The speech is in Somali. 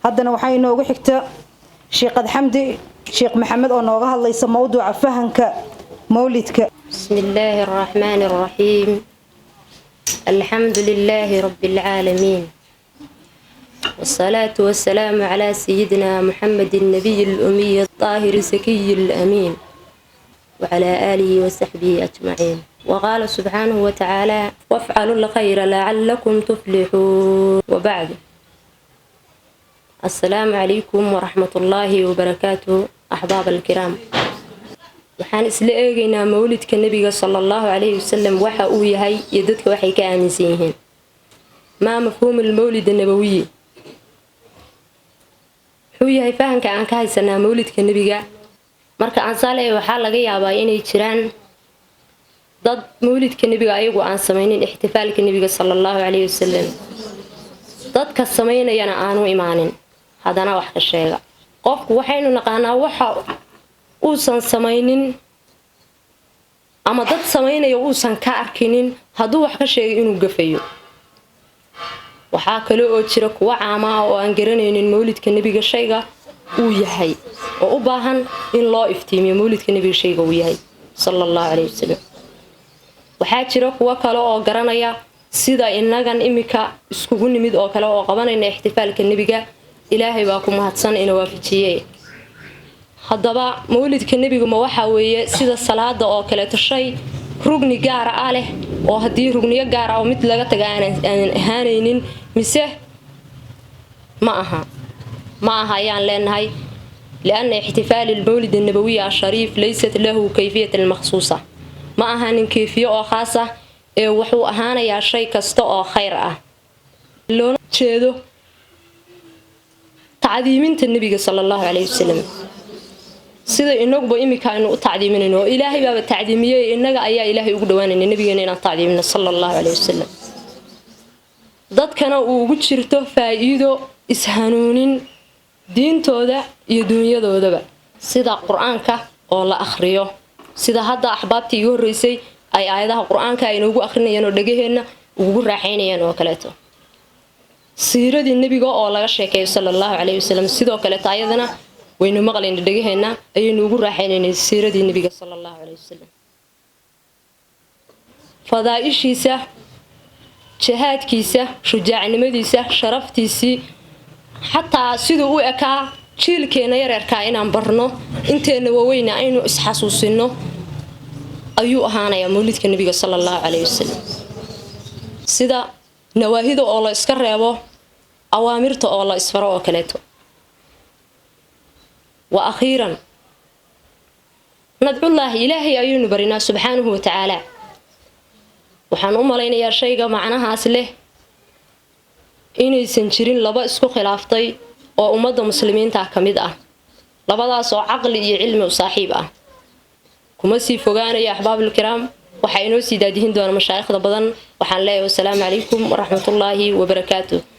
haddana waxaa inoogu xigta sheekh xamdi sheekh maxamed oo nooga hadlaysa mowduuca fahanka mawlidka. bismillaahi arrahmaani arrahiim alxamdu lilaahi rabbil caalamiin والصلاة والسلام على سيدنا محمد النبي الأمي الطاهر الزكي الأمين وعلى آله وصحبه أجمعين. وقال سبحانه وتعالى وافعلوا الخير لعلكم تفلحون. وبعد، السلام عليكم ورحمة الله وبركاته أحباب الكرام. waxaan isla eegaynaa mawlidka nabiga sallallahu alayhi wasallam waxa uu yahay iyo dadka waxay ka aaminsan yihiin. ma mafhuum al-mawlid an-nabawi wuxuu yahay fahanka aan ka haysanaa mawlidka nabiga. marka aan saalay waxa laga yaabaa inay jiraan dad mawlidka nabiga ayagu aan sameeynin ihtifaalka nabiga sallallahu alayhi wasallam, dadka sameynayana aanu imaanin hadana wax ka sheega. qofku waxaynu naqaanaa waxa uusan samaynin ama dad samaynayo uusan ka arkinin hadduu wax ka sheegay inuu gafayo. waxaa kale oo jira kuwa caama ah oo aan garanaynin mawlidka nabiga shayga uu yahay oo u baahan in loo iftiimiyo mawlidka nabiga shayga uu yahay sallallahu alayhi wasallam. waxaa jira kuwa kale oo garanaya sida inagan imika iskugu nimid oo kale oo qabanayna ihtifaalka nabiga. ilaahay baa ku mahadsan inuu waafajiyay. haddaba mawlidka nabiga ma waxa weeye sida salaada oo kale tashay rugni gaar ah leh oo hadii rugniyo gaar ah oo mid laga taga aan ahaanaynin mise ma aha ayaan leenahay. لأن احتفال المولد النبوي الشريف ليست له كيفية المخصوصة. ما أهان كيفية أو خاصة وحو أهان يا شيء كستو أو خير لون تشيدو تعظيمين النبي صلى الله عليه وسلم. sida inagu imika inuu tacdiiminayno ilaahay baa tacdiimiyay inaga ayaa ilaahay ugu dhawaanayna nabigeena inaan tacdiimino sallallahu alayhi wasallam. dadkana uu ugu jirto faa'iido ishanuunin diintooda iyo dunyadoodaba, sida quraanka oo la akhriyo, sida hadda ahbaabtii igu horeysay ay aayadaha quraanka ay noogu akhrinayaan oo dhageheena ugu raaxaynayaan oo kaleeto. siiradii nabiga oo laga sheekeeyo sallallahu alayhi wasallam sidoo kale taayadana waynu maqlayn dhageheena ayaynu ugu raaxaynayna siiradii nabiga sallallahu alayhi wasallam. fadaa'ishiisa, jihaadkiisa, shujaacnimadiisa, sharaftiisa, xataa sidoo uu ekaa jiilkeena yareerka inaan barno inteena waaweyna aynu isxasuusino ayuu ahaanaya mawlidka nabiga sallallahu alayhi wasallam. sida nawaahida oo la iska reebo, awaamirta oo la isfaro oo kaleeto. وأخيرا ندعو الله إلهي أيون برنا سبحانه وتعالى. وحان أمالين يا شيء معناها أسله إني سنشرين لبا اسكو خلافتي وأمد مسلمين تحكمد لبا داسو عقلي علم وصاحب كما سي فوقانا يا أحباب الكرام وحينو سيدادهن دون مشايخ بدن وحان الله والسلام عليكم ورحمة الله وبركاته.